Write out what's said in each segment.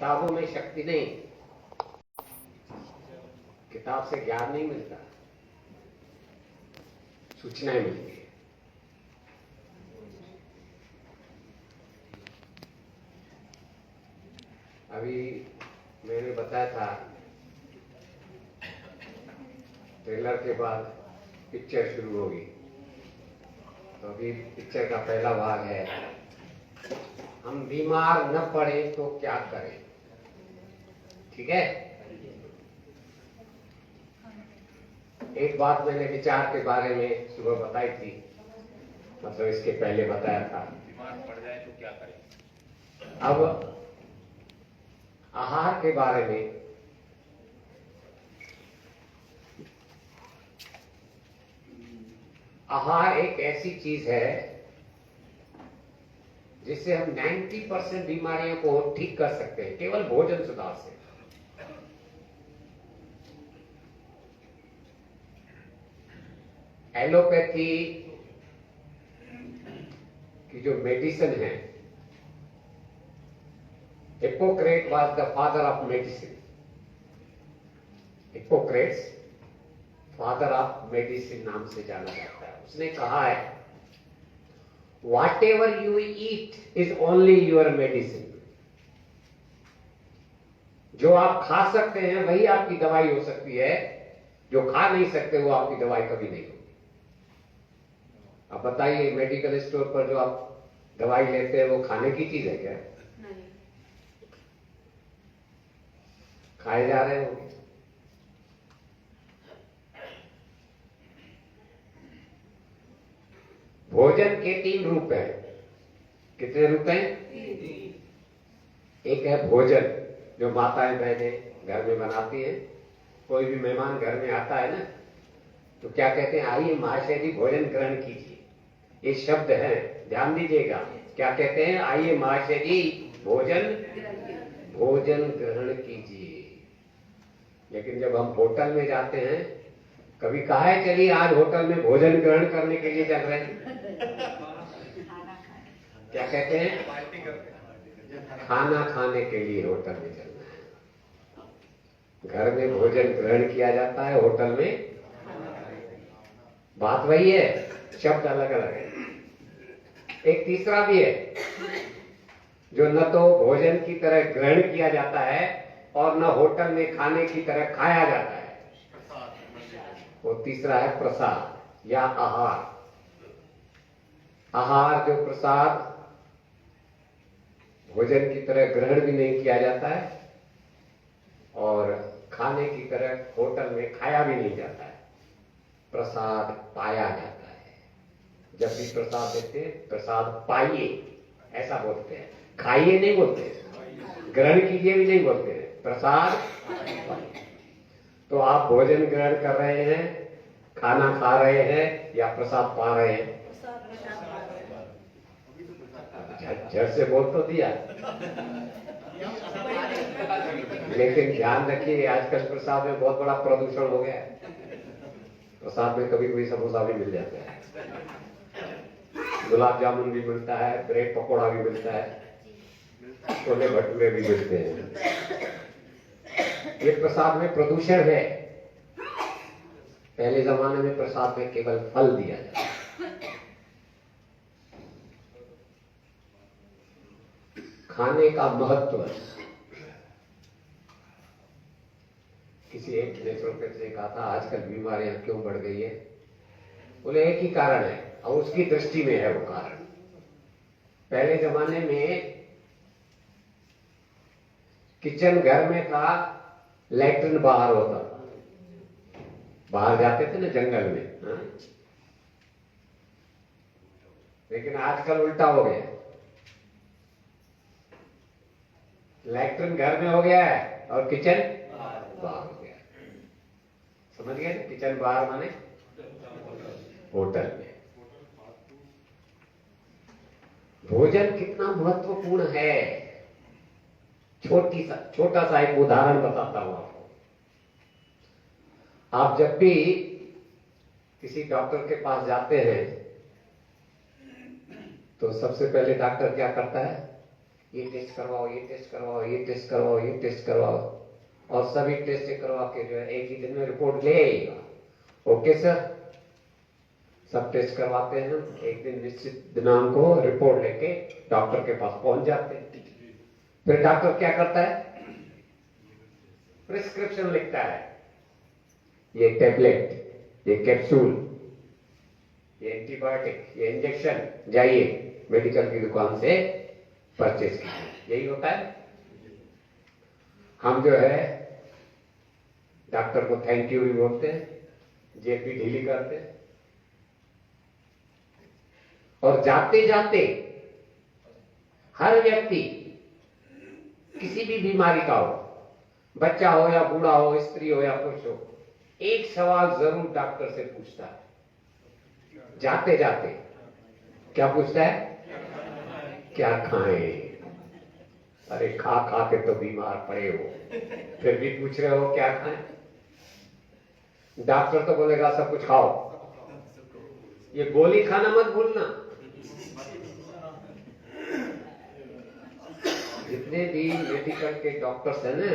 किताबों में शक्ति नहीं, किताब से ज्ञान नहीं मिलता, सूचनाएं मिलती है। अभी मैंने बताया था ट्रेलर के बाद पिक्चर शुरू होगी, तो अभी पिक्चर का पहला भाग है, हम बीमार न पड़े तो क्या करें। ठीक है, एक बात मैंने विचार के बारे में सुबह बताई थी, मतलब इसके पहले बताया था, बीमार पड़ जाए तो क्या करें। अब आहार के बारे में आहार एक ऐसी चीज है जिससे हम 90% बीमारियों को ठीक कर सकते हैं केवल भोजन सुधार से। एलोपैथी की जो मेडिसिन है, Hippocrates was the father of medicine. Hippocrates father of medicine नाम से जाना जाता है। उसने कहा है, whatever you eat is only your medicine। जो आप खा सकते हैं वही आपकी दवाई हो सकती है, जो खा नहीं सकते वो आपकी दवाई कभी नहीं होगी। अब बताइए, मेडिकल स्टोर पर जो आप दवाई लेते हैं वो खाने की चीज है क्या? नहीं। खाए जा रहे होंगे। भोजन के 3 रूप हैं। कितने रूप हैं? एक है भोजन जो माताएं बहनें घर में बनाती हैं। कोई भी मेहमान घर में आता है ना, तो क्या कहते हैं? आइए महाशय जी भोजन ग्रहण कीजिए। ये शब्द है, ध्यान दीजिएगा। क्या कहते हैं? आइए महाशय जी भोजन ग्रहण कीजिए। लेकिन जब हम होटल में जाते हैं, कभी कहा है चलिए आज होटल में भोजन ग्रहण करने के लिए चल रहे हैं? क्या कहते हैं? खाना खाने के लिए होटल में चलना है। घर में भोजन ग्रहण किया जाता है, होटल में बात वही है, शब्द अलग अलग है। एक तीसरा भी है जो न तो भोजन की तरह ग्रहण किया जाता है और न होटल में खाने की तरह खाया जाता है। वो तीसरा है प्रसाद या आहार। आहार जो प्रसाद भोजन की तरह ग्रहण भी नहीं किया जाता है और खाने की तरह होटल में खाया भी नहीं जाता है, प्रसाद पाया जाता है। जब भी प्रसाद देते हैं, प्रसाद पाइए ऐसा बोलते हैं, खाइए नहीं बोलते, ग्रहण कीजिए भी नहीं बोलते हैं, प्रसाद पाइए। तो आप भोजन ग्रहण कर रहे हैं, खाना खा रहे हैं या प्रसाद पा रहे हैं? झट से बोल तो दिया। लेकिन ध्यान रखिए, आजकल प्रसाद में बहुत बड़ा प्रदूषण हो गया है। प्रसाद में कभी कभी समोसा भी मिल जाता है, गुलाब जामुन भी मिलता है, ब्रेड पकौड़ा भी मिलता है, छोले भटूरे भी मिलते हैं। ये प्रसाद में प्रदूषण है। पहले जमाने में प्रसाद में केवल फल दिया जाता। खाने का महत्व, किसी एक नेचुरोपैथ ने कहा था आजकल बीमारियां क्यों बढ़ गई है? बोले एक ही कारण है और उसकी दृष्टि में है वो कारण। पहले जमाने में किचन घर में था, लैट्रिन बाहर होता था। बाहर जाते थे ना जंगल में, हाँ? लेकिन आजकल उल्टा हो गया, लैट्रिन घर में हो गया है और किचन बाहर हो गया। समझ गए ना? किचन बाहर माने होटल में। भोजन कितना महत्वपूर्ण है, छोटा सा एक उदाहरण बताता हूं आपको। आप जब भी किसी डॉक्टर के पास जाते हैं तो सबसे पहले डॉक्टर क्या करता है? ये टेस्ट करवाओ, ये टेस्ट करवाओ, ये टेस्ट करवाओ, ये टेस्ट करवाओ, और सभी टेस्ट करवा के जो है एक ही दिन में रिपोर्ट ले आएगा। ओके सर, सब टेस्ट करवाते हैं, एक दिन निश्चित दिनांक को रिपोर्ट लेके डॉक्टर के पास पहुंच जाते हैं। फिर डॉक्टर क्या करता है? प्रिस्क्रिप्शन लिखता है, ये टेबलेट, ये कैप्सूल, ये एंटीबायोटिक, ये इंजेक्शन, जाइए मेडिकल की दुकान से परचेज कीजिए। यही होता है। हम जो है डॉक्टर को थैंक यू भी बोलते हैं, जेब भी ढीली करते हैं, और जाते जाते हर व्यक्ति किसी भी बीमारी का हो, बच्चा हो या बूढ़ा हो, स्त्री हो या पुरुष हो, एक सवाल जरूर डॉक्टर से पूछता है जाते जाते। क्या पूछता है? क्या खाएं? अरे खा खा के तो बीमार पड़े हो, फिर भी पूछ रहे हो क्या खाएं? डॉक्टर तो बोलेगा सब कुछ खाओ, ये गोली खाना मत भूलना। जितने भी मेडिकल के डॉक्टर्स हैं ना,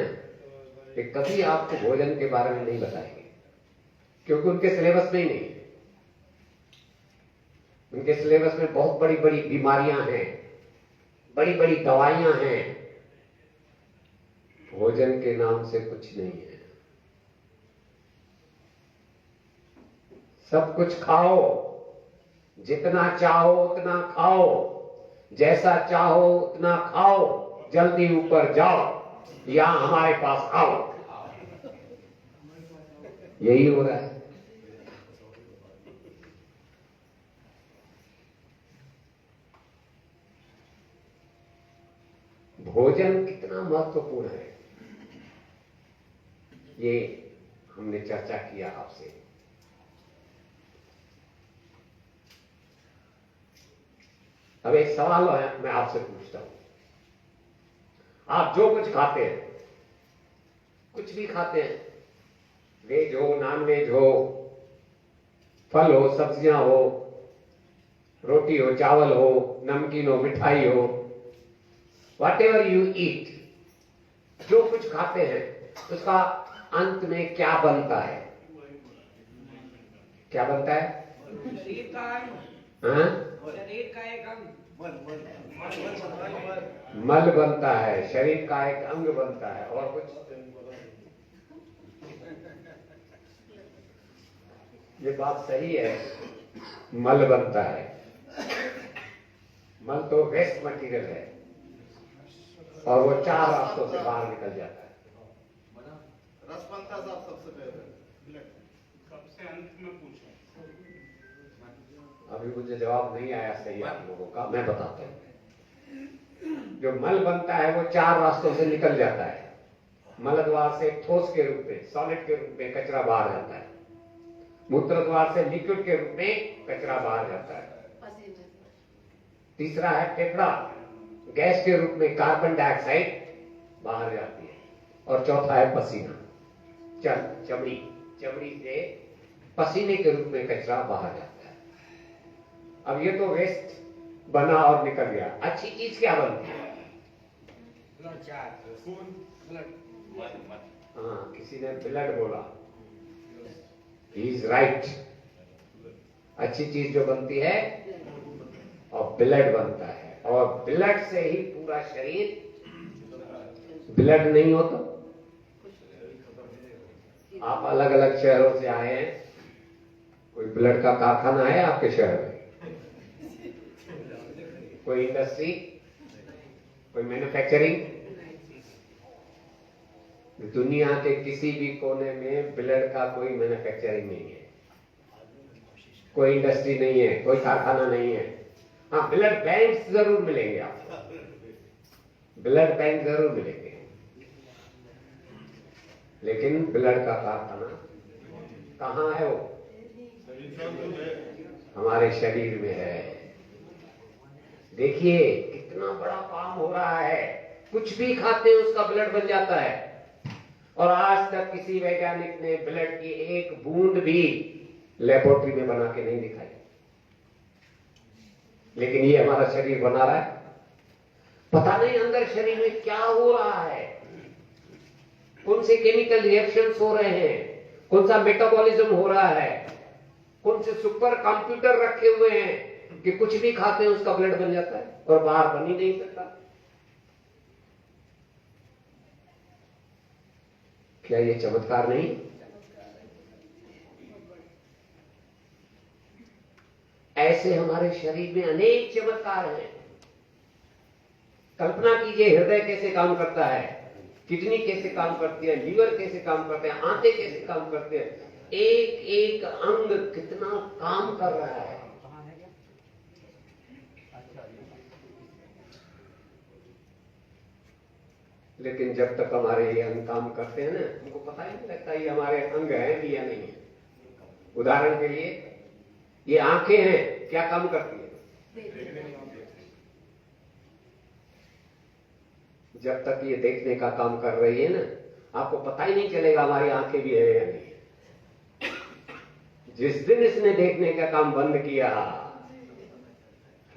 ये कभी आपको भोजन के बारे में नहीं बताएंगे, क्योंकि उनके सिलेबस में ही नहीं है। उनके सिलेबस में बहुत बड़ी बड़ी बीमारियां हैं, बड़ी बड़ी दवाइयां हैं, भोजन के नाम से कुछ नहीं है। सब कुछ खाओ, जितना चाहो उतना खाओ, जैसा चाहो उतना खाओ, जल्दी ऊपर जाओ या हमारे पास आओ। यही हो रहा है। भोजन कितना महत्वपूर्ण है, ये हमने चर्चा किया आपसे। अब एक सवाल है, मैं आपसे पूछता हूं, आप जो कुछ खाते हैं, कुछ भी खाते हैं, वेज हो, नॉन वेज हो, फल हो, सब्जियां हो, रोटी हो, चावल हो, नमकीन हो, मिठाई हो, वट एवर यू ईट, जो कुछ खाते हैं उसका अंत में क्या बनता है? क्या बनता है? शरीर का अंग, हाँ? शरीर का एक अंग, मल बनता है, शरीर का एक अंग बनता है, और कुछ? ये बात सही है, मल बनता है। मल तो वेस्ट मटेरियल है और वो 4 रास्तों से बाहर निकल जाता है। रस बनता साहब सबसे पहले, सबसे अंत में पूछो। अभी मुझे जवाब नहीं आया सही आप लोगों का, मैं बताता हूँ। जो मल बनता है वो 4 रास्तों से निकल जाता है। मल द्वार से ठोस के रूप में, सॉलिड के रूप में कचरा बाहर जाता है। मूत्र द्वार से लिक्विड के रूप में कचरा बाहर जाता है। तीसरा है फेफड़ा, गैस के रूप में कार्बन डाइऑक्साइड बाहर जाती है। और चौथा है पसीना, चमड़ी, चमड़ी से पसीने के रूप में कचरा बाहर जाता है। अब ये तो वेस्ट बना और निकल गया। अच्छी चीज क्या बनती है? हाँ, किसी ने ब्लड बोला, ही इज राइट। अच्छी चीज जो बनती है और ब्लड बनता है, और ब्लड से ही पूरा शरीर। ब्लड नहीं हो तो आप अलग अलग शहरों से आए हैं, कोई ब्लड का कारखाना है आपके शहर में? कोई इंडस्ट्री, कोई मैन्युफैक्चरिंग? दुनिया के किसी भी कोने में ब्लड का कोई मैन्युफैक्चरिंग नहीं है, कोई इंडस्ट्री नहीं है, कोई कारखाना नहीं है। हाँ, ब्लड बैंक जरूर मिलेंगे आपको, ब्लड बैंक जरूर मिलेंगे, लेकिन ब्लड का कारखाना कहाँ है? वो हमारे शरीर में है। देखिए कितना बड़ा काम हो रहा है। कुछ भी खाते हैं उसका ब्लड बन जाता है, और आज तक किसी वैज्ञानिक ने ब्लड की एक बूंद भी लेबोरेटरी में बना के नहीं दिखाई, लेकिन ये हमारा शरीर बना रहा है। पता नहीं अंदर शरीर में क्या हो रहा है, कौन से केमिकल रिएक्शंस हो रहे हैं, कौन सा मेटाबॉलिज्म हो रहा है, कौन से सुपर कंप्यूटर रखे हुए हैं कि कुछ भी खाते हैं उसका ब्लड बन जाता है और बाहर बन ही नहीं सकता। क्या ये चमत्कार नहीं? ऐसे हमारे शरीर में अनेक चमत्कार हैं। कल्पना कीजिए हृदय कैसे काम करता है, किडनी कैसे काम करती है, लीवर कैसे काम करते हैं, आंतें कैसे काम करते हैं, एक एक अंग कितना काम कर रहा है। लेकिन जब तक हमारे ये अंग काम करते हैं ना, हमको पता ही नहीं लगता ये हमारे अंग हैं भी या नहीं है। उदाहरण के लिए ये आंखें हैं, क्या काम करती है? जब तक ये देखने का काम कर रही है ना, आपको पता ही नहीं चलेगा हमारी आंखें भी है या नहीं। जिस दिन इसने देखने का काम बंद किया,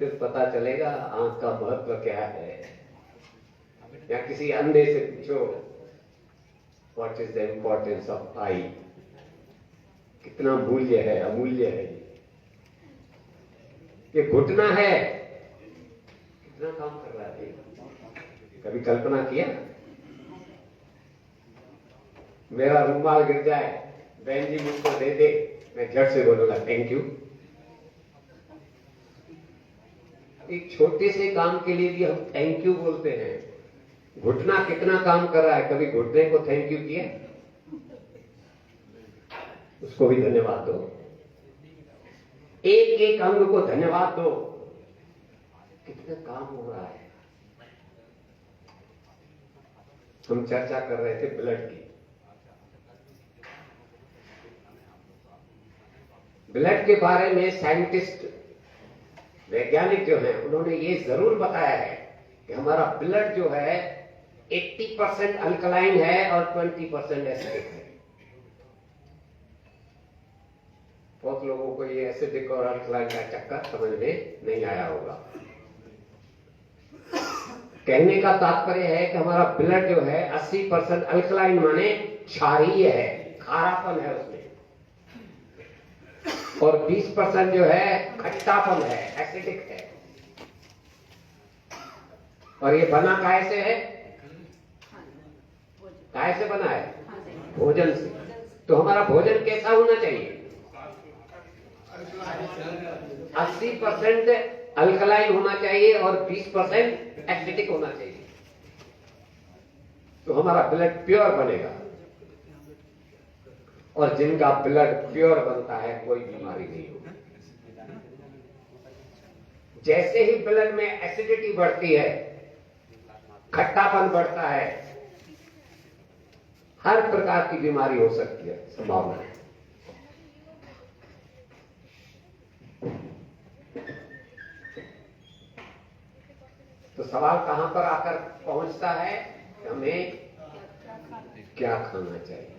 फिर पता चलेगा आंख का महत्व क्या है। या किसी अंधे से पूछो what is the importance of eye, कितना मूल्य है, अमूल्य है। ये घुटना है, कितना काम कर रहा है। कभी कल्पना किया मेरा रुमाल गिर जाए, बहन जी मुझको दे दे, मैं झट से बोलूंगा थैंक यू। एक छोटे से काम के लिए भी हम थैंक यू बोलते हैं। घुटना कितना काम कर रहा है, कभी घुटने को थैंक यू किया? उसको भी धन्यवाद दो, एक एक अंग को धन्यवाद दो। कितना काम हो रहा है। हम चर्चा कर रहे थे ब्लड की। ब्लड के बारे में साइंटिस्ट, वैज्ञानिक जो हैं, उन्होंने ये जरूर बताया है कि हमारा ब्लड जो है 80% अल्कलाइन है और 20% एसिडिक है। बहुत लोगों को ये एसिडिक और अल्कलाइन का चक्कर समझ में नहीं आया होगा। कहने का तात्पर्य है कि हमारा ब्लड जो है 80% अल्कलाइन माने क्षारीय है, खारापन है उसमें, और 20% जो है खट्टापन है, एसिडिक है। और ये बना काय से है? काय से बना है? भोजन से। तो हमारा भोजन कैसा होना चाहिए? 80% अल्कलाइन होना चाहिए और 20% एसिडिक होना चाहिए। तो हमारा ब्लड प्योर बनेगा। और जिनका ब्लड प्योर बनता है कोई बीमारी नहीं होगी। जैसे ही ब्लड में एसिडिटी बढ़ती है, खट्टापन बढ़ता है, हर प्रकार की बीमारी हो सकती है, संभावना है। तो सवाल कहां पर आकर पहुंचता है? हमें क्या खाना चाहिए?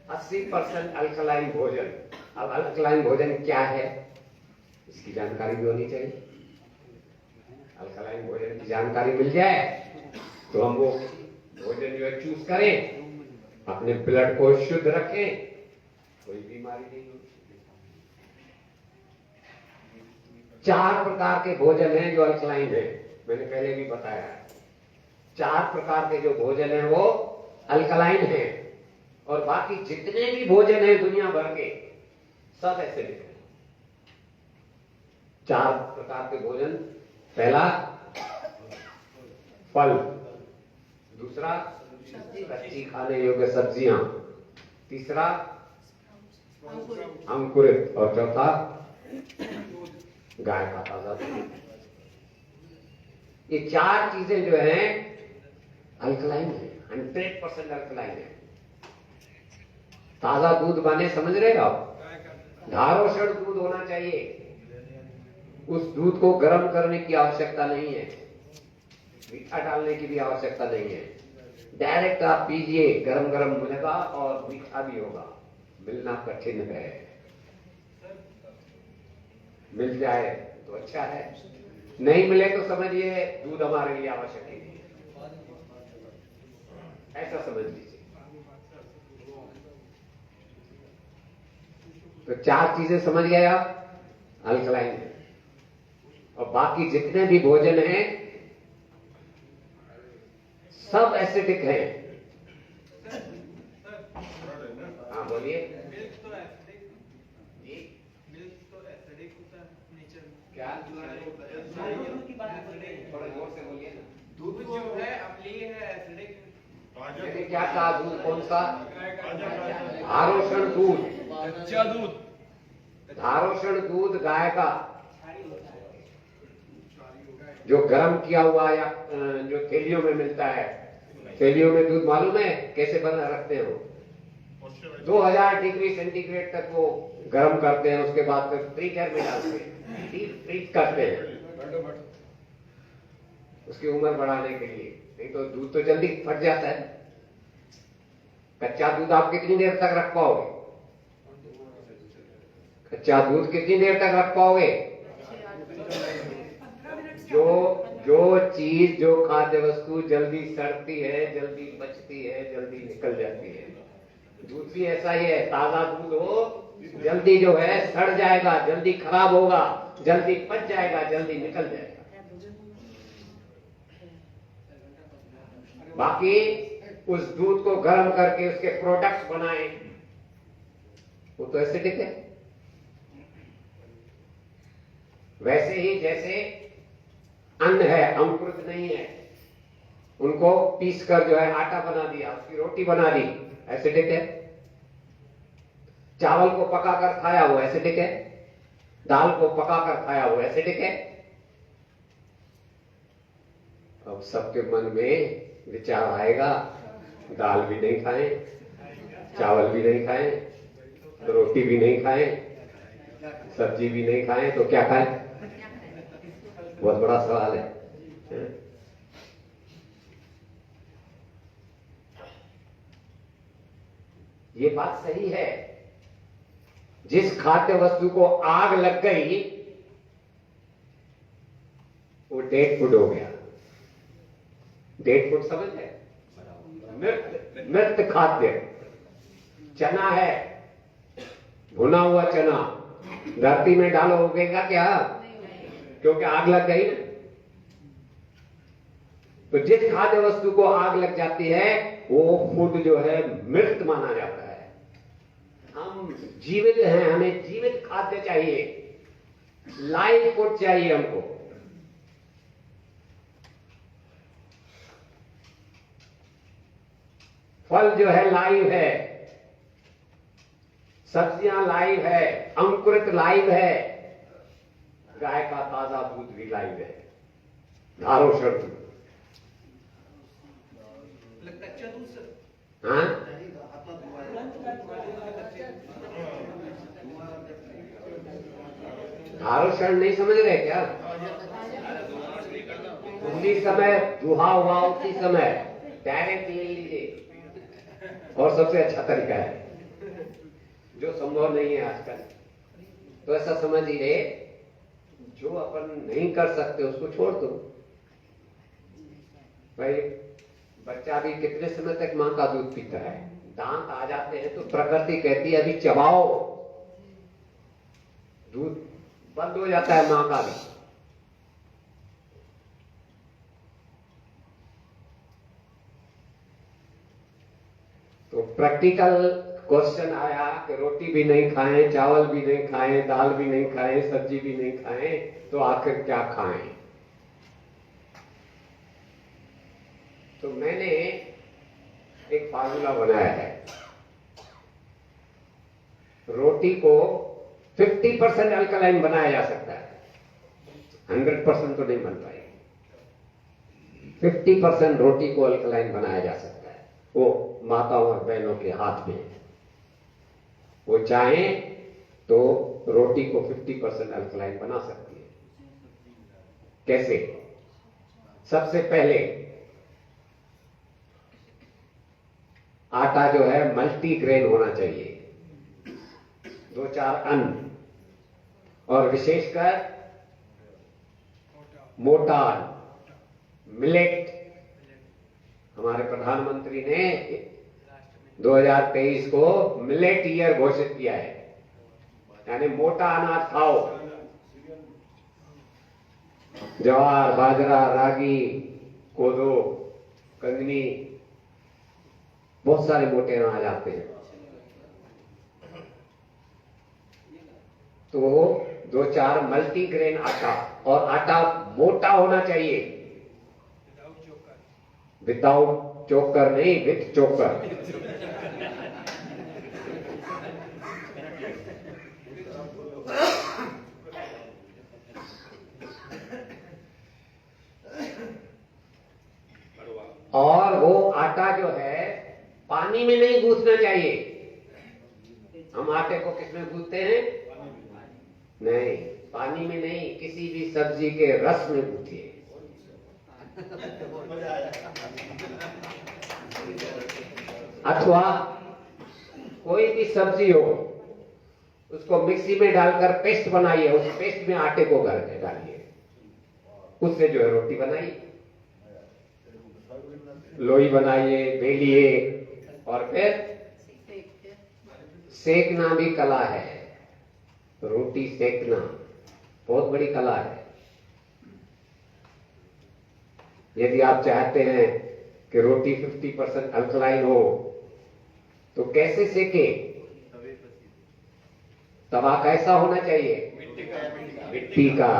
80% अल्कलाइन भोजन। अब अल्कलाइन भोजन क्या है, इसकी जानकारी भी होनी चाहिए। अल्कलाइन भोजन की जानकारी मिल जाए तो हम वो भोजन जो है चूज करें, अपने ब्लड को शुद्ध रखें, कोई बीमारी नहीं होगी। 4 प्रकार के भोजन हैं जो अल्कलाइन है, मैंने पहले भी बताया। 4 प्रकार के जो भोजन हैं वो अल्कलाइन हैं, और बाकी जितने भी भोजन हैं दुनिया भर के, सब एसिडिक हैं। 4 प्रकार के भोजन, पहला फल, दूसरा कच्ची खाने योग्य सब्जियां, तीसरा अंकुरित, और चौथा गाय का ताजा दूध। ये 4 चीजें जो हैं अल्कलाइन है, 100% अल्कलाइन है। ताजा दूध माने समझ रहे हो आप? धारोषण दूध होना चाहिए। उस दूध को गर्म करने की आवश्यकता नहीं है, मीठा डालने की भी आवश्यकता नहीं है। डायरेक्ट आप पीजिए, गरम गरम मिलेगा और मीठा भी होगा। मिलना कठिन है, मिल जाए तो अच्छा है, नहीं मिले तो समझिए दूध हमारे लिए आवश्यक ही नहीं है, ऐसा समझ लीजिए। तो 4 चीजें समझ गए आप अल्कलाइन, और बाकी जितने भी भोजन हैं सब एसिडिक हैं। हाँ बोलिए। मिल्क तो एसिडिक, जी मिल्क तो एसिडिक होता है नेचर में। क्या? थोड़ा जोर से बोलिए ना। दूध जो है अम्लीय है, एसिडिक। मैंने क्या कहा? दूध कौन सा? धारोषण दूध। कच्चा दूध, धारोषण दूध गाय का जो गर्म किया हुआ या जो थैलियों में मिलता है, थैलियों में दूध मालूम है कैसे बना रखते हो? 2000 डिग्री सेंटीग्रेड तक वो गर्म करते हैं, उसके बाद फिर फ्रीजर में डालते हैं, डीप फ्रीज करते हैं उसकी उम्र बढ़ाने के लिए, नहीं तो दूध तो जल्दी फट जाता है। कच्चा दूध आप कितनी देर तक रख पाओगे? कच्चा दूध कितनी देर तक रख पाओगे? जो चीज, जो खाद्य वस्तु जल्दी सड़ती है, जल्दी बचती है, जल्दी निकल जाती है, दूध भी ऐसा ही है। ताजा दूध हो जल्दी जो है सड़ जाएगा, जल्दी खराब होगा, जल्दी पच जाएगा, जल्दी निकल जाएगा। बाकी उस दूध को गर्म करके उसके प्रोडक्ट्स बनाए, वो तो एसिडिक है। वैसे ही जैसे अन्न है, अंकुरित नहीं है, उनको पीस कर जो है आटा बना दिया, उसकी रोटी बना दी, एसिडिक है। चावल को पकाकर खाया वो एसिडिक है, दाल को पकाकर खाया वो एसिडिक है। अब सबके मन में विचार आएगा, दाल भी नहीं खाएं, चावल भी नहीं खाएं, रोटी भी नहीं खाएं, सब्जी भी नहीं खाएं, तो क्या खाएं? बहुत बड़ा सवाल है। ये बात सही है, जिस खाद्य वस्तु को आग लग गई वो डेड फूड हो गया। डेड फूड समझ है? मृत खाद्य। चना है, भुना हुआ चना, धरती में डालो उगेगा क्या? क्योंकि आग लग गई ना। तो जिस खाद्य वस्तु को आग लग जाती है वो फूड जो है मृत माना जाता है। हम जीवित हैं, हमें जीवित खाद्य चाहिए, लाइव फूड चाहिए हमको। फल जो है लाइव है, सब्जियां लाइव है, अंकुरित लाइव है, गाय का ताजा दूध भी लाइव है, धारोषण दूध। कच्चा दूध सर, हाँ, धारोषण नहीं समझ रहे क्या? उसी समय दुहा हुआ, उसी समय डायरेक्ट ले लीजिए, और सबसे अच्छा तरीका है जो संभव नहीं है आजकल। तो ऐसा समझ ही रहे, जो अपन नहीं कर सकते उसको छोड़ दो। भाई बच्चा भी कितने समय तक मां का दूध पीता है? दांत आ जाते हैं तो प्रकृति कहती है अभी चबाओ, दूध बंद हो जाता है मां का भी। तो प्रैक्टिकल क्वेश्चन आया कि रोटी भी नहीं खाएं, चावल भी नहीं खाएं, दाल भी नहीं खाएं, सब्जी भी नहीं खाएं, तो आखिर क्या खाएं? तो मैंने एक फार्मूला बनाया है। रोटी को 50% अल्कलाइन बनाया जा सकता है, 100% तो नहीं बन पाएगी। 50% रोटी को अल्कलाइन बनाया जा सकता है, वो माताओं और बहनों के हाथ में है। वो चाहें तो रोटी को 50% अल्कलाइन बना सकती है। कैसे? सबसे पहले आटा जो है मल्टीग्रेन होना चाहिए, 2-4 अन्न, और विशेषकर मोटा मिलेट। हमारे प्रधानमंत्री ने 2023 को मिलेट ईयर घोषित किया है, यानी मोटा अनाज खाओ। ज्वार, बाजरा, रागी, कोदो, कंगनी, बहुत सारे मोटे अनाज आते हैं। तो 2-4 मल्टीग्रेन आटा, और आटा मोटा होना चाहिए, विदाउट चोकर नहीं, विथ चोकर। और वो आटा जो है पानी में नहीं गूंथना चाहिए। हम आटे को किसमें गूंथते हैं? नहीं, पानी में नहीं, किसी भी सब्जी के रस में गूंथिए। अथवा कोई भी सब्जी हो, उसको मिक्सी में डालकर पेस्ट बनाइए, उस पेस्ट में आटे को डालिए, उससे जो है रोटी बनाइए, लोई बनाइए, बेलिए, और फिर सेकना भी कला है। रोटी सेकना बहुत बड़ी कला है। यदि आप चाहते हैं कि रोटी 50% अल्कलाइन हो, तो कैसे सेके? तवा कैसा होना चाहिए? मिट्टी का,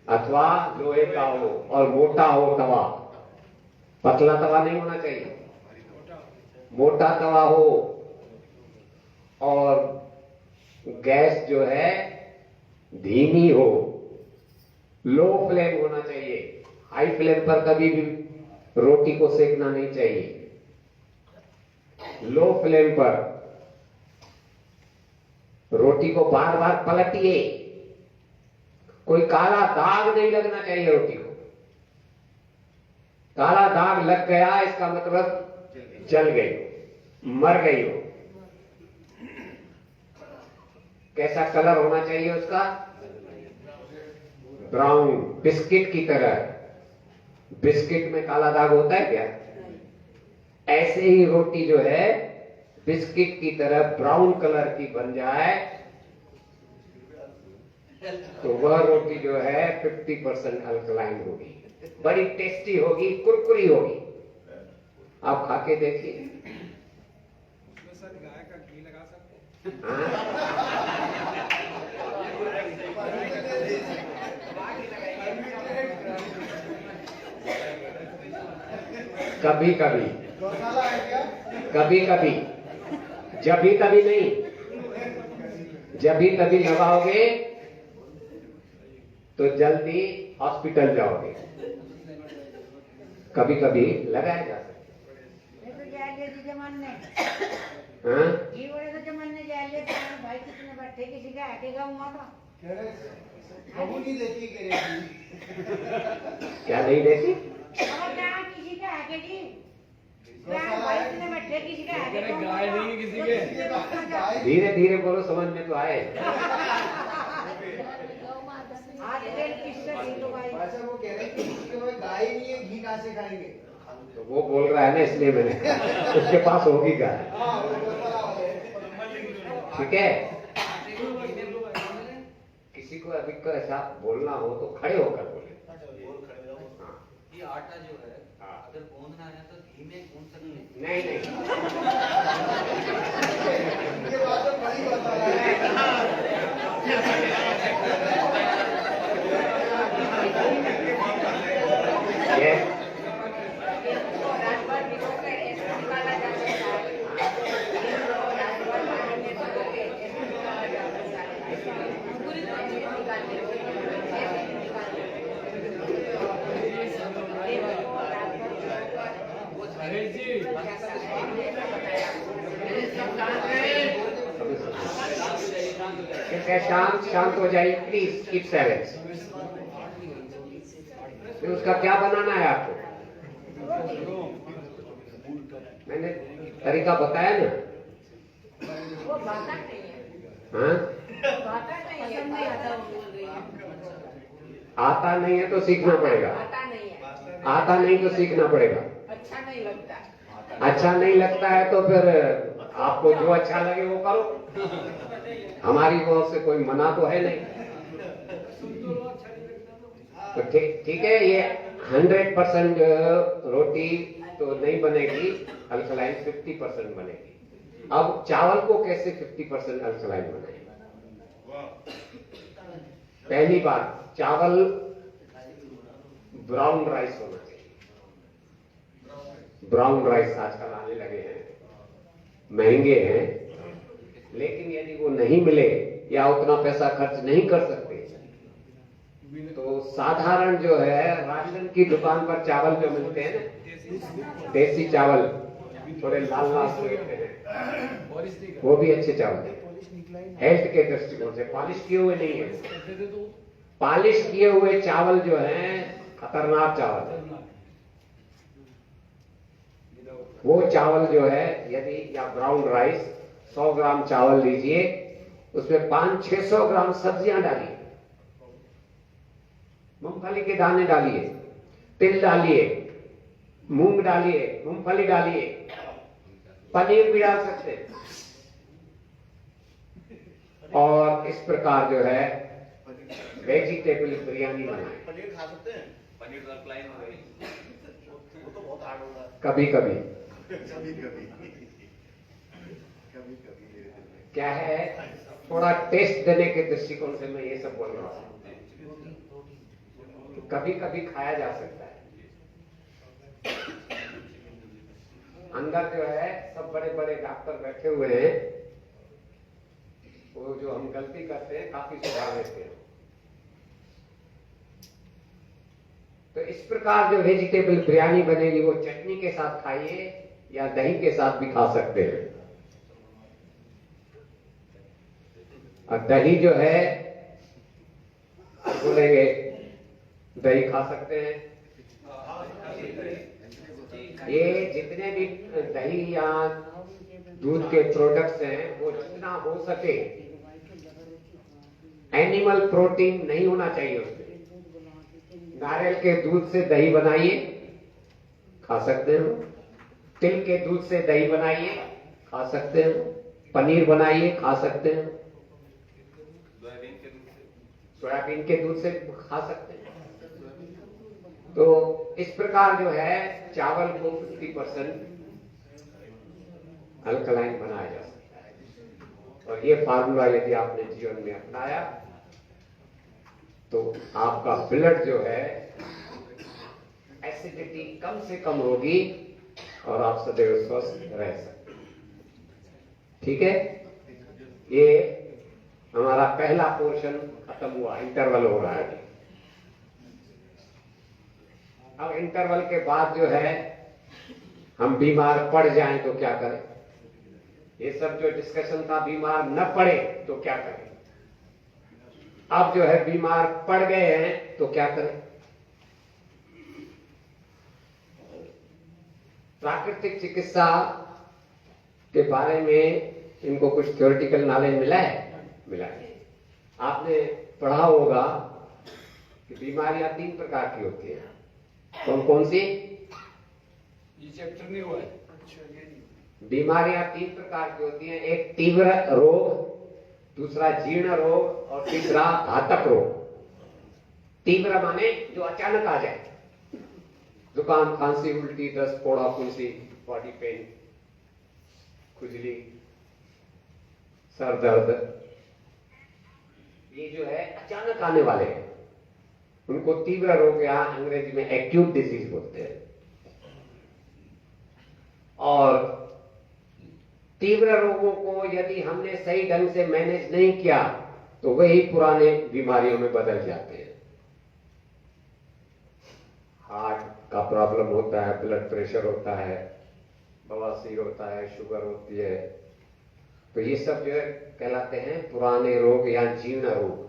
अथवा लोहे का हो, और मोटा हो तवा, पतला तवा नहीं होना चाहिए। मोटा तवा हो, और गैस जो है धीमी हो, लो फ्लेम होना चाहिए। हाई फ्लेम पर कभी भी रोटी को सेकना नहीं चाहिए। लो फ्लेम पर रोटी को बार बार पलटिए, कोई काला दाग नहीं लगना चाहिए रोटी को। काला दाग लग गया, इसका मतलब जल गई, मर गई हो। कैसा कलर होना चाहिए उसका? ब्राउन, बिस्किट की तरह। बिस्किट में काला दाग होता है क्या? ऐसे ही रोटी जो है बिस्किट की तरह ब्राउन कलर की बन जाए, तो वह रोटी जो है 50% अल्कलाइन होगी, बड़ी टेस्टी होगी, कुरकुरी होगी। आप खा के देखिए। उसमें सर गाय का घी लगा सकते हैं। कभी कभी, गौशाला है क्या? कभी कभी, जभी तभी नहीं। जभी तभी लगाओगे तो जल्दी हॉस्पिटल जाओगे। कभी कभी लगाया जा सकता है। भाई कितने बैठे किसी का हटेगा हुआ था। कह रहे बहू नहीं देखी, कह रही थी। क्या नहीं देखी? और क्या किसी का हटेगी? भाई कितने बैठे किसी का हटेगा? गाय नहीं है किसी के। धीरे धीरे बोलो, समझ में तो आए। वैसे वो कह रहे थे कि भाई गाय नहीं है, घी कहाँ से खाएंगे? तो वो बोल रहा है ना, इसलिए मैंने कहा। उसके पास होगी गाय। हाँ, वो गौशाला वाले। ठीक है। किसी को अभी को ऐसा बोलना हो तो खड़े होकर बोले। हाँ। ये आटा जो है, हाँ। अगर गूंदना है तो घी में गूंद सकते हैं। नहीं नहीं, ये बात तो बड़ी बता रहा है। ये अरे जी, शांत हो जाइए प्लीज, कीप साइलेंस। फिर उसका क्या बनाना है आपको? मैंने तरीका बताया ना। वो बात नहीं है। हाँ, बात नहीं है, पसंद नहीं आता वो बोल रही है। आता नहीं है तो सीखना पड़ेगा। आता नहीं है, आता नहीं तो सीखना पड़ेगा। अच्छा नहीं लगता। अच्छा नहीं लगता है तो फिर आपको जो अच्छा लगे वो करो। हमारी ओर से कोई मना तो है नहीं। तो ठीक है, ये 100% रोटी तो नहीं बनेगी, अल्कलाइन 50% बनेगी। अब चावल को कैसे 50% अल्कलाइन बनाएंगे? पहली बात, चावल ब्राउन राइस होना चाहिए। ब्राउन राइस आजकल आने लगे हैं, महंगे हैं, लेकिन यदि वो नहीं मिले या उतना पैसा खर्च नहीं कर सकते तो साधारण जो है राशन की दुकान पर चावल जो मिलते हैं ना, देसी चावल, थोड़े लाल लाल से होते हैं, वो भी अच्छे चावल हैं। हेल्थ के दृष्टिकोण से पॉलिश किए हुए नहीं है। पॉलिश किए हुए चावल जो हैं खतरनाक चावल है। वो चावल जो है यदि, या ब्राउन राइस 100 ग्राम चावल लीजिए, उसमें 500-600 ग्राम सब्जियां डालिए, मूंगफली के दाने डालिए, तिल डालिए, मूंग डालिए, मूंगफली डालिए, पनीर भी डाल सकते हैं। और इस प्रकार जो है वेजिटेबल बिरयानी बनाए। पनीर खा सकते हैं? पनीर तो अल्कलाइन हो गई। वो तो बहुत हार्ड होगा। कभी कभी कभी कभी कभी कभी क्या है, थोड़ा टेस्ट देने के दृष्टिकोण से मैं ये सब बोल रहा हूं। कभी कभी खाया जा सकता है। अंदर जो है सब बड़े बड़े डॉक्टर बैठे हुए हैं, वो जो हम गलती करते हैं काफी सुधार देते हैं। तो इस प्रकार जो वेजिटेबल बिरयानी बनेगी वो चटनी के साथ खाइए या दही के साथ भी खा सकते हैं। और दही जो है बोलेंगे दही खा सकते हैं। ये जितने भी दही या दूध के प्रोडक्ट्स हैं वो जितना हो सके एनिमल प्रोटीन नहीं होना चाहिए उसमें। नारियल के दूध से दही बनाइए, खा सकते हो। तिल के दूध से दही बनाइए, खा सकते हो। पनीर बनाइए, खा सकते हो। सोयाबीन के दूध से खा सकते हैं। तो इस प्रकार जो है चावल को 50% अल्कलाइन बनाया जा सकता है। और ये फार्मूला यदि आपने जीवन में अपनाया तो आपका ब्लड जो है एसिडिटी कम से कम होगी और आप सदैव स्वस्थ रह सकते हैं। ठीक है, ये हमारा पहला पोर्शन खत्म हुआ, इंटरवल हो रहा है। अब इंटरवल के बाद जो है हम बीमार पड़ जाएं तो क्या करें? ये सब जो डिस्कशन था, बीमार न पड़े तो क्या करें? अब जो है बीमार पड़ गए हैं तो क्या करें? प्राकृतिक चिकित्सा के बारे में इनको कुछ थ्योरेटिकल नॉलेज मिला है? मिला है। आपने पढ़ा होगा कि बीमारियां 3 प्रकार की होती हैं। कौन कौन सी? ये चैप्टर नहीं हुआ है। बीमारियां 3 प्रकार की होती हैं। एक तीव्र रोग, दूसरा जीर्ण रोग और तीसरा घातक रोग। तीव्र माने जो अचानक आ जाए, जुकाम, खांसी, उल्टी, दस्त, फोड़ा, फुंसी, बॉडी पेन, खुजली, सर दर्द, ये जो है अचानक आने वाले हैं, उनको तीव्र रोग या अंग्रेजी में एक्यूट डिजीज बोलते हैं। और तीव्र रोगों को यदि हमने सही ढंग से मैनेज नहीं किया तो वही पुराने बीमारियों में बदल जाते हैं। हार्ट का प्रॉब्लम होता है, ब्लड प्रेशर होता है, बवासीर होता है, शुगर होती है। तो ये सब जो है कहलाते हैं पुराने रोग या जीर्ण रोग।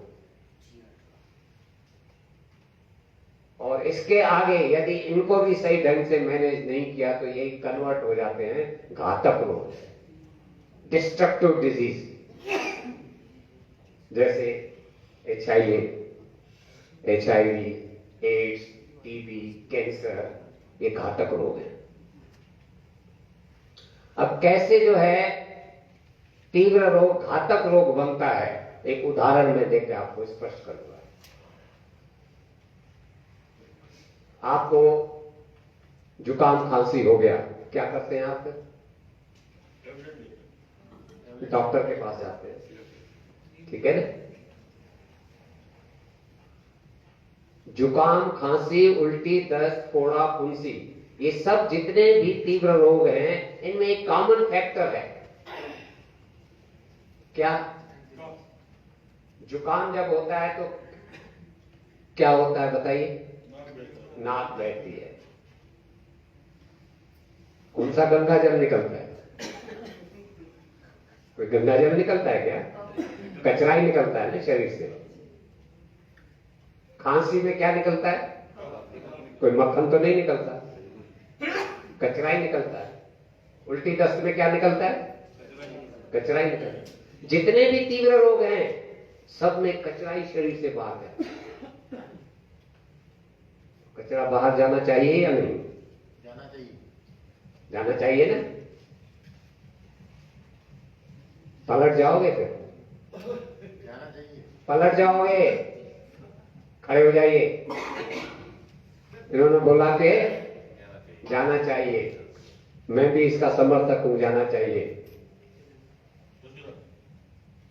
और इसके आगे यदि इनको भी सही ढंग से मैनेज नहीं किया तो यही कन्वर्ट हो जाते हैं घातक रोग, डिस्ट्रक्टिव डिजीज, जैसे HIV, HIV, AIDS, TB, cancer, ये घातक रोग हैं। अब कैसे जो है तीव्र रोग घातक रोग बनता है, एक उदाहरण में देकर आपको स्पष्ट करूंगा। आपको जुकाम खांसी हो गया, क्या करते हैं आप? डॉक्टर के पास जाते हैं, ठीक है ना? जुकाम, खांसी, उल्टी, दस्त, फोड़ा, फुंसी, ये सब जितने भी तीव्र रोग हैं, इनमें एक कॉमन फैक्टर है। क्या? जुकाम जब होता है तो क्या होता है बताइए? नाक बैठती है। कौन सा गंगा जल निकलता है? कोई गंगा जल निकलता है क्या? कचरा ही निकलता है ना शरीर से। खांसी में क्या निकलता है? कोई मक्खन तो नहीं निकलता, कचरा ही निकलता है। उल्टी दस्त में क्या निकलता है? कचरा ही निकलता है। जितने भी तीव्र रोग हैं, सब में कचरा ही शरीर से बाहर जाता है। कचरा बाहर जाना चाहिए या नहीं? जाना चाहिए। जाना चाहिए ना? पलट जाओगे फिर? जाना चाहिए। पलट जाओगे, खड़े हो जाइए। इन्होंने बोला कि जाना चाहिए, मैं भी इसका समर्थक हूं, जाना चाहिए।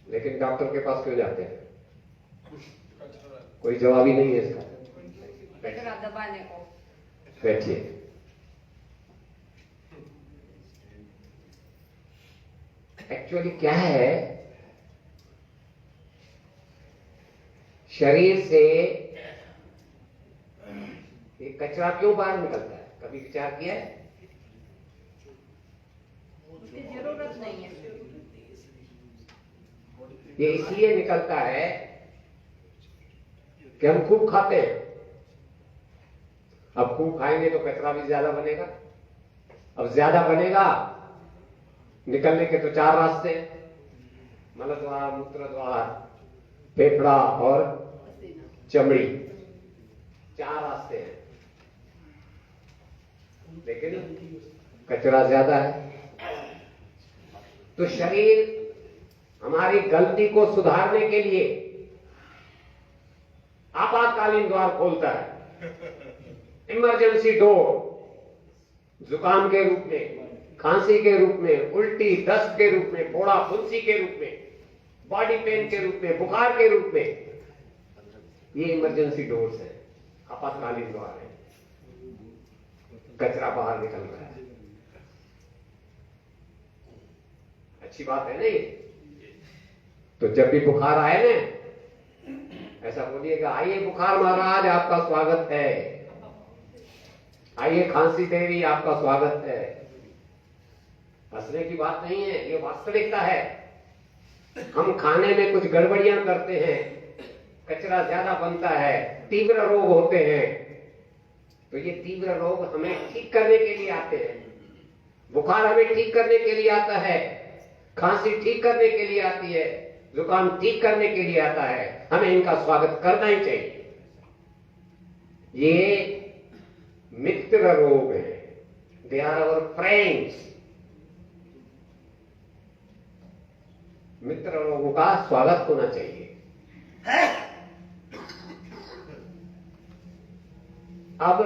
लेकिन डॉक्टर के पास क्यों जाते हैं? कोई जवाब ही नहीं है इसका। दबाने को बैठिए। एक्चुअली क्या है, शरीर से ये कचरा क्यों बाहर निकलता है? कभी विचार किया है? उसकी जरूरत नहीं है। ये इसलिए निकलता है कि हम खूब खाते हैं। अब खूब खाएंगे तो कचरा भी ज्यादा बनेगा। अब ज्यादा बनेगा, निकलने के तो 4 रास्ते, मल द्वार, मूत्र द्वार, फेफड़ा और चमड़ी, 4 रास्ते हैं। लेकिन कचरा ज्यादा है। तो शरीर हमारी गलती को सुधारने के लिए आपातकालीन द्वार खोलता है, इमरजेंसी डोर। जुकाम के रूप में, खांसी के रूप में, उल्टी दस्त के रूप में, फोड़ा फुंसी के रूप में, बॉडी पेन के रूप में, बुखार के रूप में, ये इमरजेंसी डोर्स है, आपातकालीन द्वार है। कचरा बाहर निकल रहा है। अच्छी बात है ना ये? तो जब भी बुखार आए ना, ऐसा बोलिएगा, आइए बुखार महाराज आपका स्वागत है, आइए खांसी देवी आपका स्वागत है। हंसने की बात नहीं है, ये वास्तविकता है। हम खाने में कुछ गड़बड़ियां करते हैं, कचरा ज्यादा बनता है, तीव्र रोग होते हैं। तो ये तीव्र रोग हमें ठीक करने के लिए आते हैं। बुखार हमें ठीक करने के लिए आता है, खांसी ठीक करने के लिए आती है, जुकाम ठीक करने के लिए आता है। हमें इनका स्वागत करना ही चाहिए। ये मित्र रोग है, दे आर अवर फ्रेंड्स। मित्र रोगों का स्वागत होना चाहिए। अब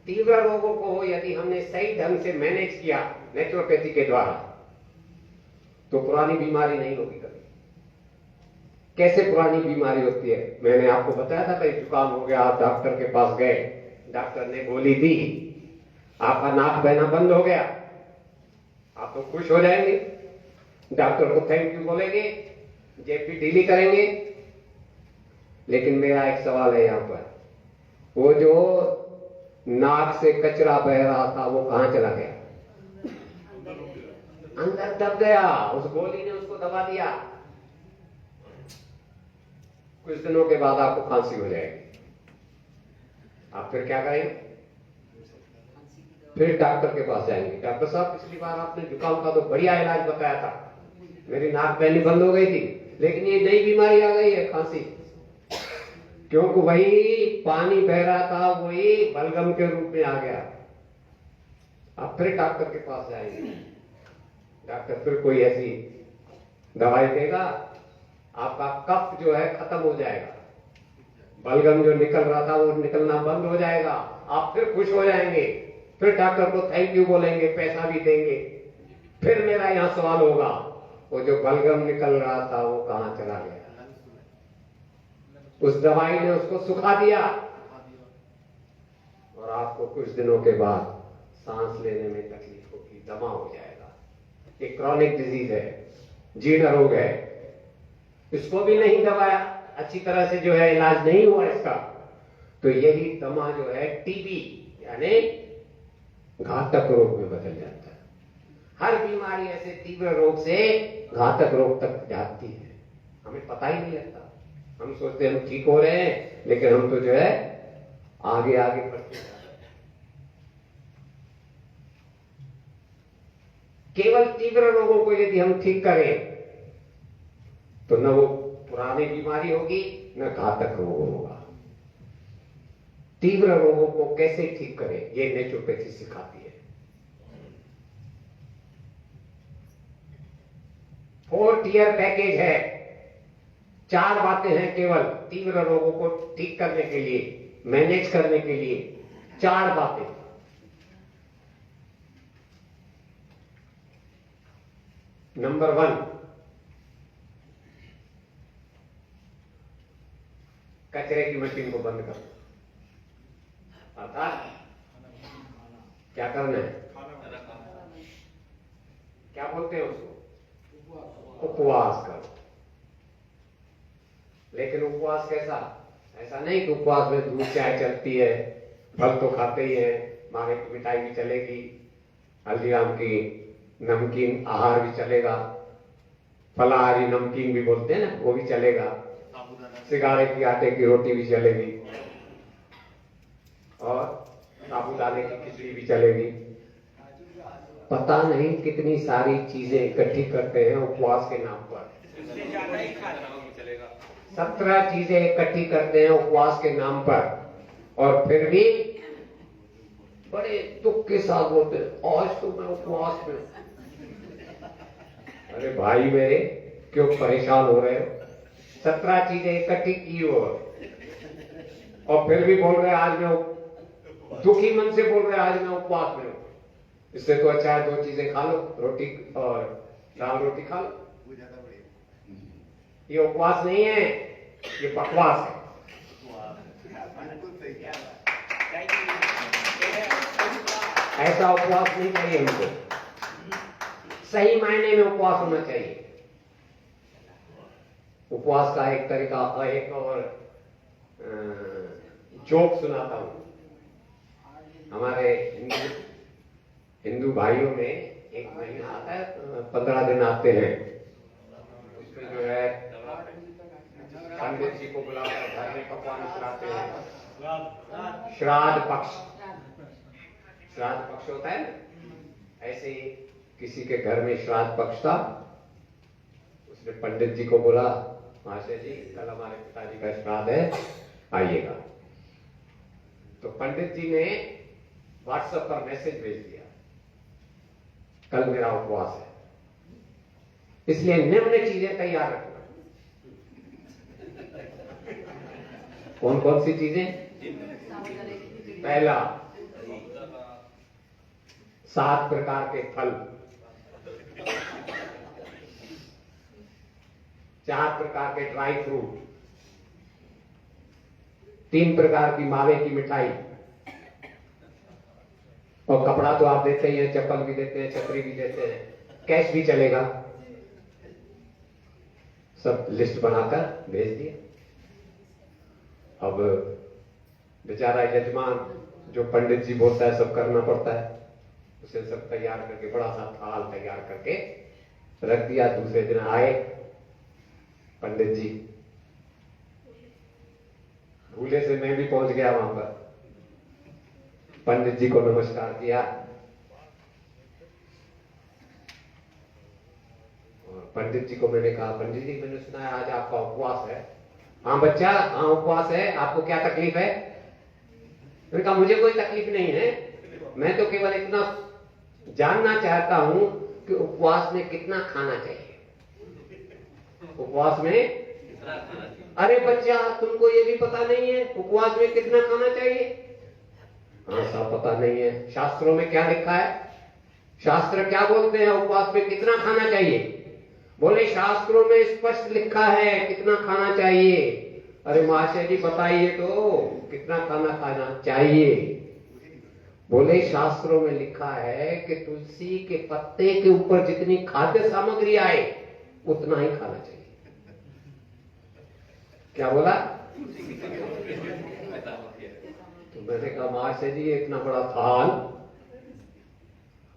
तीव्र रोगों को यदि हमने सही ढंग से मैनेज किया नेचुरोपैथी के द्वारा, तो पुरानी बीमारी नहीं होगी कभी। कैसे पुरानी बीमारी होती है? मैंने आपको बताया था भाई, जुकाम हो गया, आप डॉक्टर के पास गए, डॉक्टर ने गोली दी, आपका नाक बहना बंद हो गया, आप तो खुश हो जाएंगे, डॉक्टर को थैंक यू बोलेंगे, जेब भी ढीली करेंगे। लेकिन मेरा एक सवाल है यहां पर, वो जो नाक से कचरा बह रहा था वो कहां चला गया? अंदर दब गया, उस गोली ने उसको दबा दिया। कुछ दिनों के बाद आपको खांसी हो जाएगी। आप फिर क्या करेंगे? फिर डॉक्टर के पास जाएंगे, डॉक्टर साहब पिछली बार आपने जुकाम का तो बढ़िया इलाज बताया था, मेरी नाक बहनी बंद हो गई थी, लेकिन ये नई बीमारी आ गई है खांसी। क्योंकि वही पानी बह रहा था, वही बलगम के रूप में आ गया। आप फिर डॉक्टर के पास जाएंगे, डॉक्टर फिर कोई ऐसी दवाई देगा, आपका कफ जो है खत्म हो जाएगा, बलगम जो निकल रहा था वो निकलना बंद हो जाएगा, आप फिर खुश हो जाएंगे, फिर डॉक्टर को थैंक यू बोलेंगे, पैसा भी देंगे। फिर मेरा यहां सवाल होगा, वो जो बलगम निकल रहा था वो कहां चला गया? उस दवाई ने उसको सुखा दिया और आपको कुछ दिनों के बाद सांस लेने में तकलीफ होगी, दमा हो जाएगा। ये क्रॉनिक डिजीज है, जीर्ण रोग है, इसको भी नहीं दबाया अच्छी तरह से, जो है इलाज नहीं हुआ इसका, तो यही दमा जो है टीबी यानी घातक रोग में बदल जाता है। हर बीमारी ऐसे तीव्र रोग से घातक रोग तक जाती है, हमें पता ही नहीं लगता। हम सोचते हैं हम ठीक हो रहे हैं, लेकिन हम तो जो है आगे आगे बढ़ते जा रहे हैं। केवल तीव्र रोगों को यदि हम ठीक करें तो न वो पुरानी बीमारी होगी न घातक रोग होगा। तीव्र रोगों को कैसे ठीक करें, ये नेचुरोपैथी सिखाती है। 4 टियर पैकेज है, 4 बातें हैं केवल तीव्र रोगों को ठीक करने के लिए, मैनेज करने के लिए 4 बातें। नंबर 1, कचरे की मशीन को बंद करो। अर्थात क्या करना है? क्या बोलते हैं उसको? उपवास करो। लेकिन उपवास कैसा? ऐसा नहीं कि उपवास में दूध चाय चलती है, फल तो खाते ही है, मावे की मिठाई भी चलेगी, हल्दीराम की नमकीन आहार भी चलेगा, फलाहारी नमकीन भी बोलते हैं ना, वो भी चलेगा, सिगारे की आटे की रोटी भी चलेगी और साबूदाने की खिचड़ी भी चलेगी। पता नहीं कितनी सारी चीजें इकट्ठी करते हैं उपवास के नाम पर। 17 चीजें इकट्ठी करते हैं उपवास के नाम पर, और फिर भी बड़े दुख के साथ बोलते हैं आज तो मैं उपवास में। अरे भाई मेरे, क्यों परेशान हो रहे हो? 17 चीजें इकट्ठी की हो और फिर भी बोल रहे आज मैं, दुखी मन से बोल रहे आज मैं उपवास में हूं। इससे तो अच्छा है 2 चीजें खा लो, रोटी और दाल रोटी खा लो। ये उपवास नहीं है, ये बकवास है। ऐसा उपवास नहीं चाहिए हमको, सही मायने में उपवास होना चाहिए। उपवास का एक तरीका, एक और जोक सुनाता हूं। हमारे हिंदू भाइयों में एक महीना आता है, 15 दिन आते हैं, उसमें जो है पंडित जी को बुलाकर घर में पकवान खिलाते हैं। श्राद्ध पक्ष, श्राद्ध पक्ष होता है ना, ऐसे ही किसी के घर में श्राद्ध पक्ष था। उसने पंडित जी को बोला, महाशय जी कल हमारे पिताजी का श्राद्ध है, आइएगा। तो पंडित जी ने व्हाट्सएप पर मैसेज भेज दिया, कल मेरा उपवास है, इसलिए निम्न चीजें तैयार रखना। कौन कौन सी चीजें? पहला, 7 प्रकार के फल, 4 प्रकार के ड्राई फ्रूट, 3 प्रकार की मावे की मिठाई, और कपड़ा तो आप देते ही हैं, चप्पल भी देते हैं, छतरी भी देते हैं, कैश भी चलेगा। सब लिस्ट बनाकर भेज दिया। अब बेचारा यजमान जो पंडित जी बोलता है सब करना पड़ता है, उसे सब तैयार करके बड़ा सा थाल तैयार करके रख दिया। दूसरे दिन आए पंडित जी, भूले से मैं भी पहुंच गया वहां पर, पंडित जी को नमस्कार किया और पंडित जी को मैंने कहा, पंडित जी मैंने सुना है आज आपका उपवास है, हाँ बच्चा, हाँ उपवास है, आपको क्या तकलीफ है? मैंने कहा मुझे कोई तकलीफ नहीं है, मैं तो केवल इतना जानना चाहता हूं कि उपवास में कितना खाना चाहिए। उपवास में, अरे बच्चा तुमको ये भी पता नहीं है उपवास में कितना खाना चाहिए? हाँ सब पता नहीं है। शास्त्रों में क्या लिखा है? शास्त्र क्या बोलते हैं उपवास में कितना खाना चाहिए? बोले शास्त्रों में स्पष्ट लिखा है कितना खाना चाहिए। अरे महाशय जी बताइए तो कितना खाना चाहिए? बोले शास्त्रों में लिखा है कि तुलसी के पत्ते के ऊपर जितनी खाद्य सामग्री आए उतना ही खाना चाहिए। क्या बोला? तो मैंने कहा महाशय जी इतना बड़ा थाल,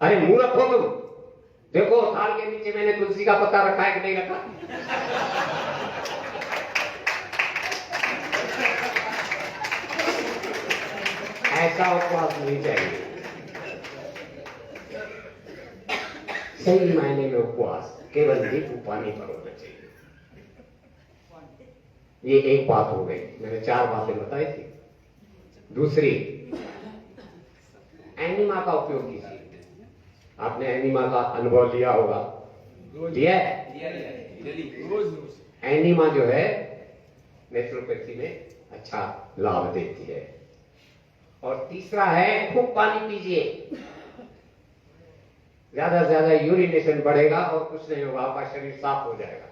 अरे मूर्ख हो तुम, देखो थाल के नीचे मैंने तुलसी का पत्ता रखा है कि नहीं रखा? ऐसा उपवास नहीं चाहिए। सही मायने में उपवास केवल नींबू पानी पर होना चाहिए। ये एक बात हो गई, मैंने 4 बातें बताई थी। दूसरी, एनिमा का उपयोग कीजिए। आपने एनिमा का अनुभव लिया होगा, लिया है? रोज एनिमा जो है नेचुरोपैथी में अच्छा लाभ देती है। और तीसरा है खूब पानी पीजिए, ज्यादा से ज्यादा यूरिनेशन बढ़ेगा और कुछ नहीं होगा, आपका शरीर साफ हो जाएगा।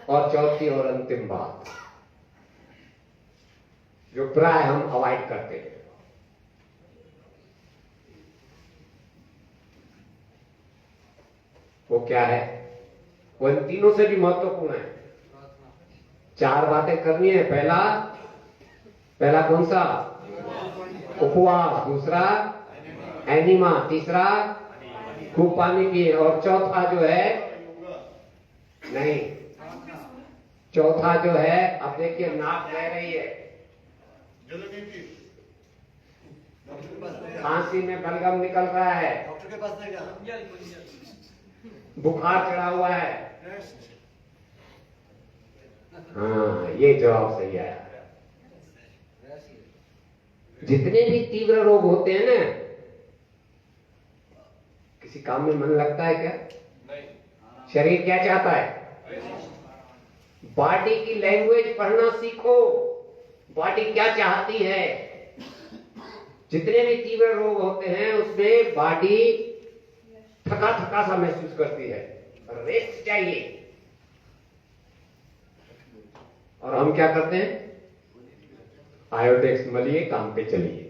और चौथी और अंतिम बात जो प्राय हम अवॉइड करते हैं, वो क्या है? वो इन तीनों से भी महत्वपूर्ण है। 4 बातें करनी है। पहला कौन सा? उपवास। दूसरा एनिमा। तीसरा खूब पानी पिए। और चौथा जो है, नहीं, चौथा जो है, अब देखिए नाक बह रही है, खांसी में बलगम निकल रहा है, डॉक्टर के पास नहीं जाना, बुखार चढ़ा हुआ है। हाँ ये जवाब सही आया। जितने भी तीव्र रोग होते हैं ना, किसी काम में मन लगता है क्या? शरीर क्या चाहता है? बॉडी की लैंग्वेज पढ़ना सीखो। बॉडी क्या चाहती है? जितने भी तीव्र रोग होते हैं उसमें बॉडी थका थका सा महसूस करती है, रेस्ट चाहिए। और हम क्या करते हैं? आयोडेक्स मलिए, काम पे चलिए।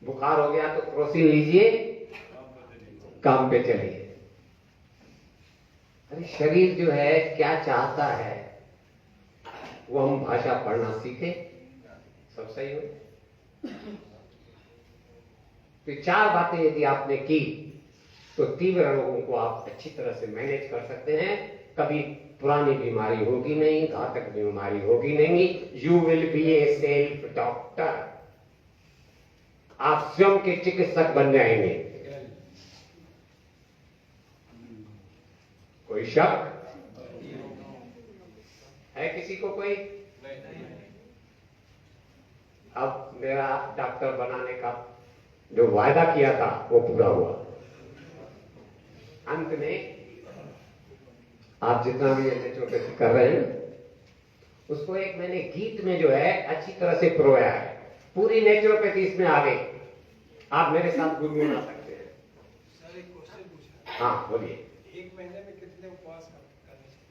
बुखार हो गया तो क्रोसिन लीजिए, काम पे चलिए। अरे शरीर जो है क्या चाहता है वो हम भाषा पढ़ना सीखे, सब सही हो। तो 4 बातें यदि आपने की तो तीव्र रोगों को आप अच्छी तरह से मैनेज कर सकते हैं। कभी पुरानी बीमारी होगी नहीं, घातक बीमारी होगी नहीं। You will be A self doctor. आप स्वयं के चिकित्सक बन जाएंगे। कोई शक है किसी को? कोई? अब मेरा डॉक्टर बनाने का जो वायदा किया था वो पूरा हुआ। अंत में आप जितना भी नेचुरोपैथी कर रहे हैं उसको एक मैंने गीत में जो है अच्छी तरह से परोया है। पूरी नेचुरोपैथी इसमें आ गई। आप मेरे साथ गुनगुना सकते हैं। सर एक क्वेश्चन पूछा, हाँ बोलिए। 1 महीने में कितने उपवास करने चाहिए?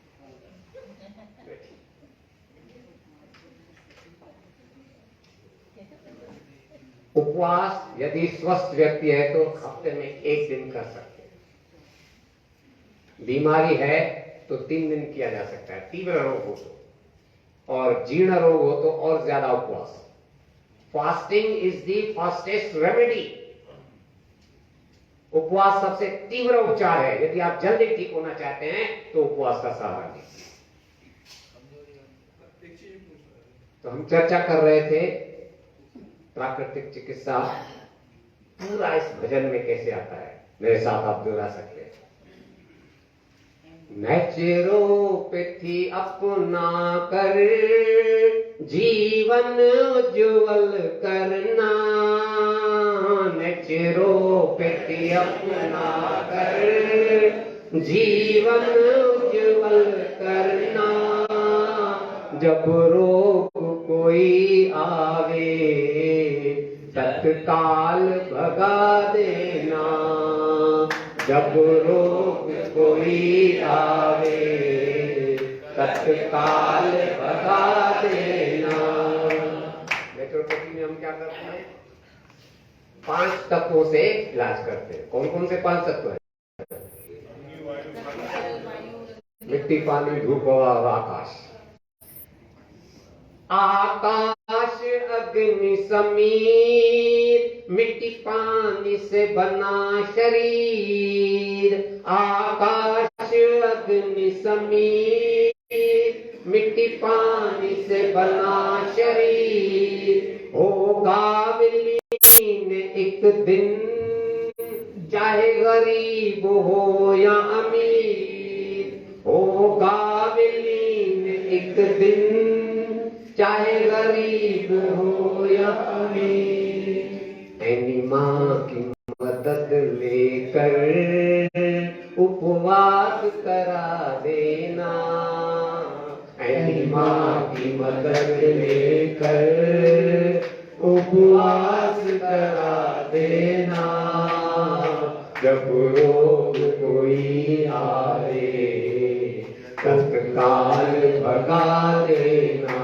उपवास यदि स्वस्थ व्यक्ति है तो हफ्ते में 1 दिन कर सकते हैं। बीमारी है तो 3 दिन किया जा सकता है, तीव्र रोग हो तो, और जीर्ण रोग हो तो और ज्यादा उपवास। Fasting is the fastest remedy. उपवास सबसे तीव्र उपचार है। यदि आप जल्दी ठीक होना चाहते हैं तो उपवास का सहारा लीजिए। एक चीज पूछ रहा था। तो हम चर्चा कर रहे थे प्राकृतिक चिकित्सा पूरा इस भजन में कैसे आता है। मेरे साथ आप दोहरा सकते हैं। नेचुरोपैथी अपना कर जीवन उज्जवल करना, नेचुरोपैथी अपना कर जीवन उज्जवल करना। जब रोग कोई आवे तत्काल भगा देना, जब रोग कोई आवे तत्काल भगा देना। नेचुरोपैथी में हम क्या करते हैं? 5 तत्वों से इलाज करते हैं। कौन कौन से 5 तत्व हैं? मिट्टी, पानी, धूप और आकाश। आकाश अग्नि समीर, मिट्टी पानी से बना शरीर। आकाश अग्नि समीर, मिट्टी पानी से बना शरीर। होगा विलीन एक दिन, चाहे गरीब हो या अमीर। होगा विलीन एक दिन, चाहे गरीब हो या अमीर। एनिमा की मदद लेकर उपवास करा देना, एनिमा की मदद लेकर उपवास करा देना। जब रोग कोई आए तत्काल भगा देना,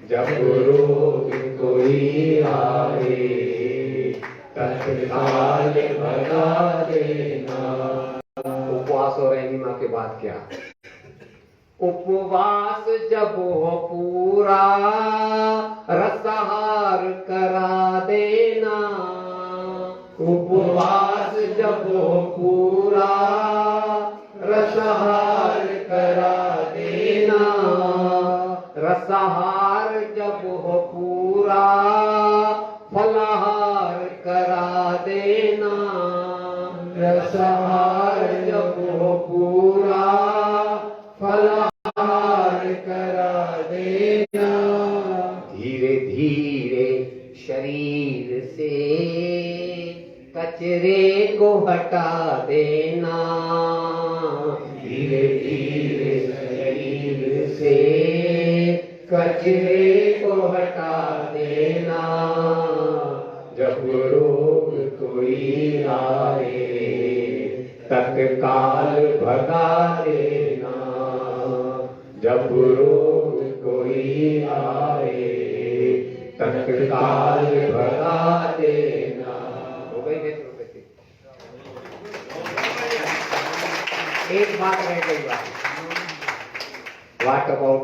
जब रोग कोई आए तत्काल भगा देना। उपवास और एनिमा के बाद क्या? उपवास जब हो पूरा रसाहार करा देना, उपवास जब हो पूरा रसाहार करा देना। रसाहार जब हो पूरा फलाहार करा देना, रसाहार जब हो पूरा फलाहार करा देना। धीरे धीरे शरीर से कचरे को हटा देना, धीरे धीरे शरीर से कचरे को हटा देना। जब रोग कोई आए तत्काल भगा देना, जब रोग कोई आए तत्काल भगा देना। हो गई नेचुरोपैथी। एक बात रह गई बात, व्हाट अबाउट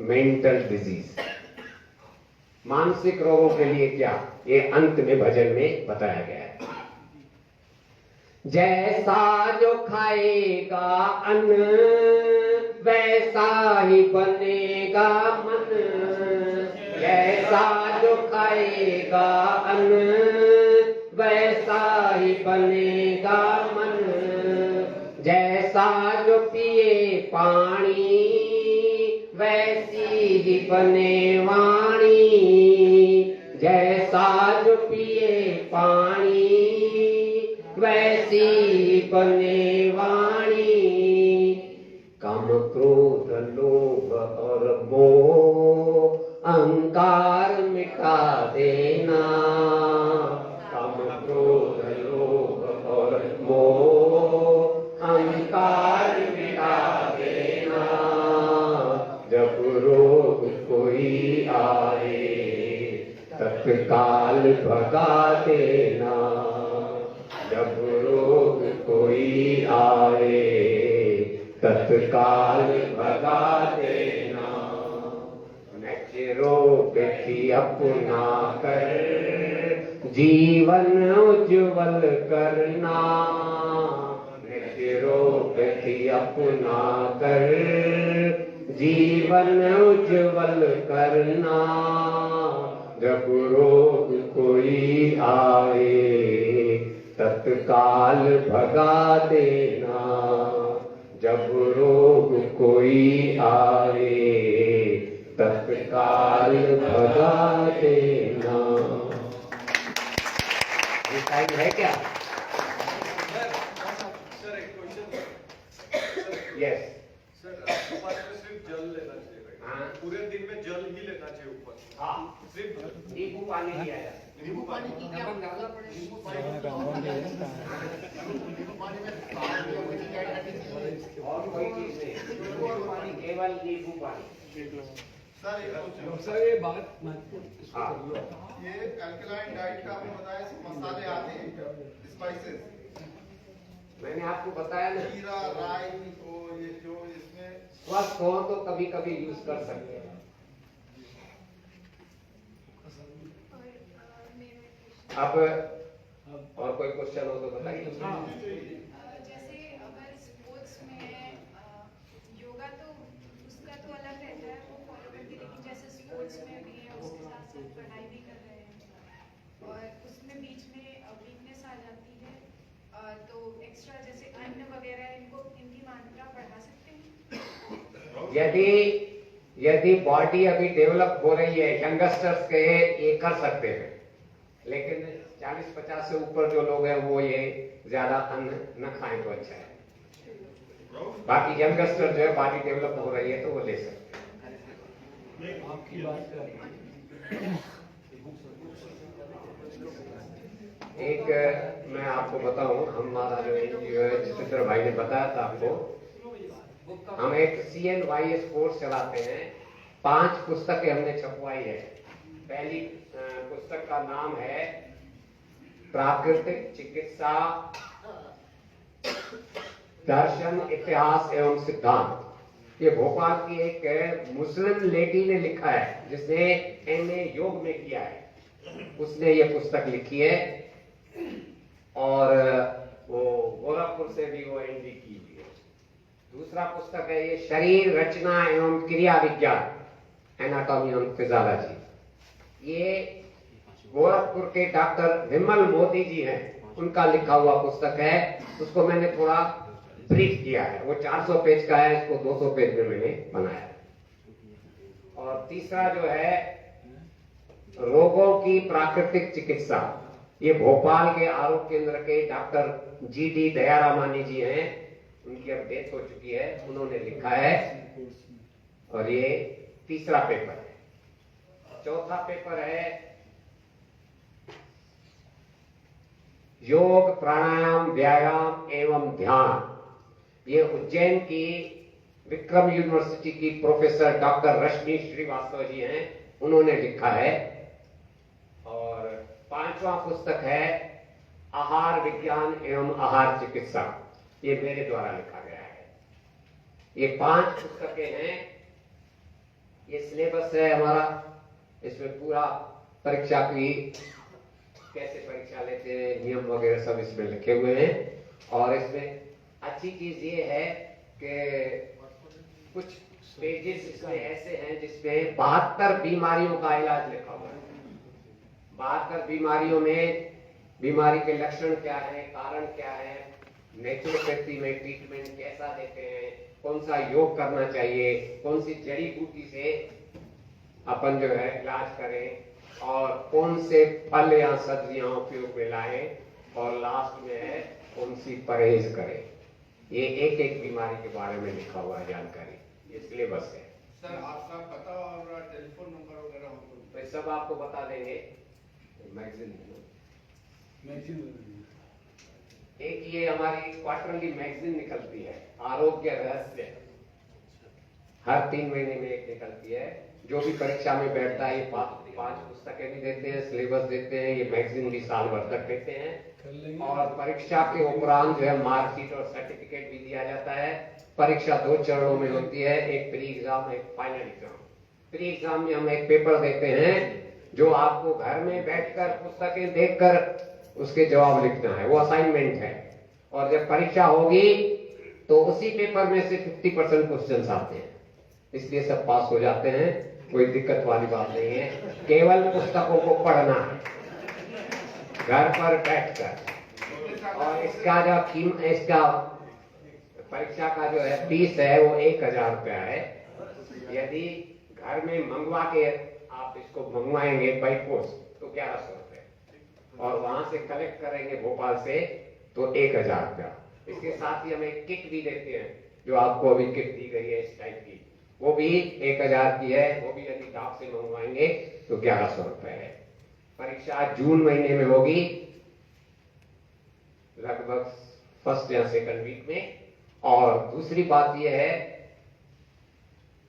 मेंटल डिजीज? मानसिक रोगों के लिए क्या? ये अंत में भजन में बताया गया है। जैसा जो खाएगा अन्न वैसा ही बनेगा मन, जैसा जो खाएगा अन्न वैसा ही बनेगा मन। जैसा जो पिए पानी वैसी ही बने वाणी, जैसा जो पिए पानी वैसी ही बने वाणी। काम क्रोध लोभ और मोह अहंकार मिटा देना, काम क्रोध लोभ और मोह अहंकार मिटा देना। जब रोग कोई आए तत्काल भगा देना, जब रोग कोई आए तत्काल भगा देना। नेचुरोपैथी अपना कर जीवन उज्जवल करना, नेचुरोपैथी अपना कर जीवन उज्जवल करना। जब रोग कोई आए तत्काल भगा देना, जब रोग कोई आवे तत्काल भगा देना। ये टाइम है क्या? सर एक क्वेश्चन। यस। सर उपवास में सिर्फ जल लेना चाहिए right? हाँ। पूरे दिन में जल ही लेना चाहिए उपवास में। हाँ, सिर्फ नींबू पानी लिया जाता है। नींबू पानी की क्या नींबू पानी में पानी में मुझे क्या करनी चाहिए? और कोई चीज नहीं, नींबू और पानी, केवल नींबू पानी। सर एक क्वेश्चन। सर ये बात हाँ, ये अल्कलाइन डाइट का आपने बताया इसमें मसाले आते हैं स्पाइसेस मैंने आपको बताया ना, जीरा राई तो ये जो इसमें स्वस्थ हो तो कभी कभी यूज कर सकते हैं। अब और कोई क्वेश्चन हो तो बताइए। जैसे अगर स्पोर्ट्स में योगा तो उसका तो अलग रहता है, वो फॉलो करती है, लेकिन जैसे स्पोर्ट्स में भी है उसके साथ साथ पढ़ाई भी कर रहे हैं और उसमें बीच में वीकनेस आ जाती है, तो एक्स्ट्रा जैसे अन्न वगैरह इनको इनकी मात्रा बढ़ा सकते हैं। यदि बॉडी अभी डेवलप हो रही है, यंगस्टर्स के ये कर सकते हैं, लेकिन 40-50 से ऊपर जो लोग हैं वो ये ज्यादा अन्न न खाएं तो अच्छा है। बाकी यंगस्टर जो है बॉडी डेवलप हो रही है तो वो ले सकते हैं। आपकी बात एक मैं आपको बताऊं, हमारा जो एनजीओ है जितेंद्र भाई ने बताया था आपको, हम एक CNYS कोर्स चलाते हैं। 5 पुस्तकें हमने छपवाई है। पहली पुस्तक का नाम है प्राकृतिक चिकित्सा दर्शन, इतिहास एवं सिद्धांत। ये भोपाल की एक मुस्लिम लेडी ने लिखा है जिसने MA योग में किया है, उसने ये पुस्तक लिखी है और वो गोरखपुर से भी वो MD की हुई है। दूसरा पुस्तक है ये शरीर रचना एवं क्रिया विज्ञान, एनाटॉमी एंड फिजियोलॉजी। ये गोरखपुर के डॉक्टर विमल मोदी जी हैं, उनका लिखा हुआ पुस्तक है। उसको मैंने थोड़ा ब्रीफ किया है, वो 400 पेज का है, इसको 200 पेज में मैंने बनाया। और तीसरा जो है रोगों की प्राकृतिक चिकित्सा, ये भोपाल के आरोग्य केंद्र के डॉक्टर GD दयारामानी जी हैं, उनकी अब डेथ हो चुकी है, उन्होंने लिखा है और ये तीसरा पेपर है। चौथा पेपर है योग प्राणायाम व्यायाम एवं ध्यान। ये उज्जैन की विक्रम यूनिवर्सिटी की प्रोफेसर डॉक्टर रश्मि श्रीवास्तव जी हैं, उन्होंने लिखा है। और 5वां पुस्तक है आहार विज्ञान एवं आहार चिकित्सा, ये मेरे द्वारा लिखा गया है। ये 5 पुस्तकें हैं। ये सिलेबस है हमारा, इसमें पूरा परीक्षा की कैसे परीक्षा लेते हैं, नियम वगैरह सब इसमें लिखे हुए हैं। और इसमें अच्छी चीज ये है कि कुछ पेजेस इसमें ऐसे हैं जिसमें 72 बीमारियों का इलाज लिखा हुआ है। 72 बीमारियों में बीमारी के लक्षण क्या है, कारण क्या है, नेचुरोपैथी में ट्रीटमेंट कैसा देते हैं, कौन सा योग करना चाहिए, कौन सी जड़ी बूटी से अपन जो है इलाज करें, और कौन से फल या सब्जियां उपयोग में लाएं, और लास्ट में है कौन सी परहेज करें। ये एक एक बीमारी के बारे में लिखा हुआ है जानकारी, ये सिलेबस है। सर आपका पता और टेलीफोन नंबर वगैरह हो तो ये सब आपको बता देंगे मैगजीन में। एक ये हमारी क्वार्टरली मैगजीन निकलती है, आरोग्य रहस्य, हर 3 महीने में एक निकलती है। जो भी परीक्षा में बैठता है ये 5 पुस्तकें भी देते हैं, सिलेबस देते हैं, ये मैगजीन भी साल भर तक देते हैं। और परीक्षा के उपरांत जो है मार्कशीट और सर्टिफिकेट भी दिया जाता है। परीक्षा 2 चरणों में होती है, एक प्री एग्जाम, एक फाइनल एग्जाम। प्री एग्जाम में हम एक पेपर देते हैं जो आपको घर में बैठकर पुस्तकें देखकर उसके जवाब लिखना है, वो असाइनमेंट है। और जब परीक्षा होगी तो उसी पेपर में से 50% क्वेश्चन आते हैं, इसलिए सब पास हो जाते हैं, कोई दिक्कत वाली बात नहीं है। केवल पुस्तकों को पढ़ना है घर पर बैठकर। और इसका परीक्षा का जो है फीस है वो 1000 रुपया है। यदि घर में मंगवा के आप इसको मंगवाएंगे बाई पोस्ट तो 1100 रुपये, और वहां से कलेक्ट करेंगे भोपाल से तो 1000 रुपया। इसके साथ ही हम एक किट भी देते हैं, जो आपको अभी किट दी गई है इस टाइप की, वो भी 1000 की है। वो भी यदि डाक से मंगवाएंगे तो 1100 रुपये है। परीक्षा जून महीने में होगी, लगभग फर्स्ट या सेकंड वीक में। और दूसरी बात यह है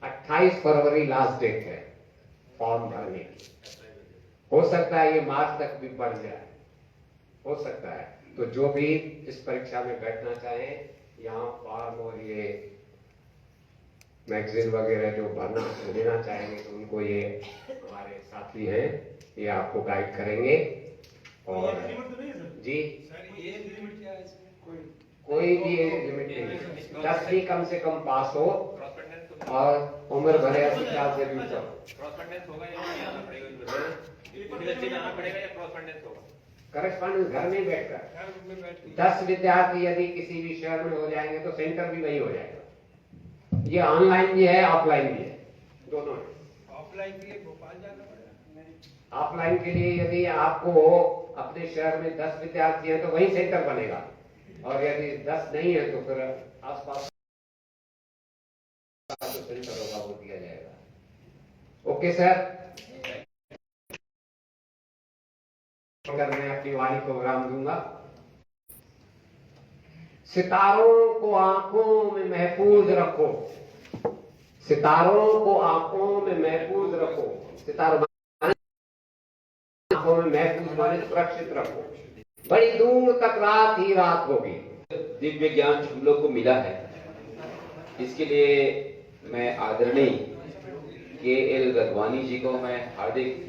28 फरवरी लास्ट डेट है फॉर्म भरने की। हो सकता है ये मार्च तक भी बढ़ जाए, हो सकता है। तो जो भी इस परीक्षा में बैठना चाहें, यहाँ फॉर्म और ये मैगजीन वगैरह जो भरना देना चाहेंगे तो उनको ये हमारे साथी हैं, ये आपको गाइड करेंगे। और एज लिमिट तो नहीं है सर? जी सर एज लिमिट क्या है इसमें? कोई भी एज लिमिट नहीं, 10 भी कम से कम पास हो और उम्र भरे 50 से भी ऊपर। क्रॉसपेंडेंस होगा या नहीं आना पड़ेगा यूनिवर्सिटी जाना पड़ेगा या क्रॉसपेंडेंस होगा? करस्पॉन्डेंस घर में बैठकर घर में बैठ के 10 विद्यार्थी यदि किसी भी शहर में हो जाएंगे तो सेंटर भी वही हो जाएगा। ये ऑनलाइन भी है, ऑफलाइन भी है, दोनों है। ऑफलाइन के लिए भोपाल जाना पड़ेगा। ऑफलाइन के लिए यदि आपको अपने शहर में 10 विद्यार्थी हैं तो वही सेंटर बनेगा, और यदि 10 नहीं है तो फिर आसपास जो सेंटर होगा वो दिया जाएगा। ओके सर, अगर मैं अपनी वाणी को विराम दूंगा। सितारों को आंखों में महफूज रखो, सितारों को आंखों में महफूज रखो। सितारों आंखों में महफूज माने सुरक्षित रखो। बड़ी दूर तक रात ही रात होगी। दिव्य ज्ञान हम लोग को मिला है, इसके लिए मैं आदरणीय KL रघवानी जी को मैं हार्दिक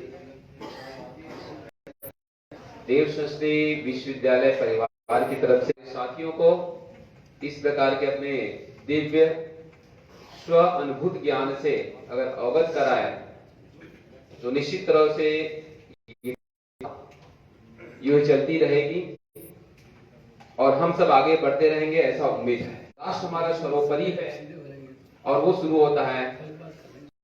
देव सृष्टि विश्वविद्यालय परिवार की तरफ से साथियों को इस प्रकार के अपने दिव्य स्व अनुभूत ज्ञान से अगर अवगत कराए तो निश्चित तरह से यह चलती रहेगी और हम सब आगे बढ़ते रहेंगे, ऐसा उम्मीद है। राष्ट्र हमारा सर्वोपरि है और वो शुरू होता है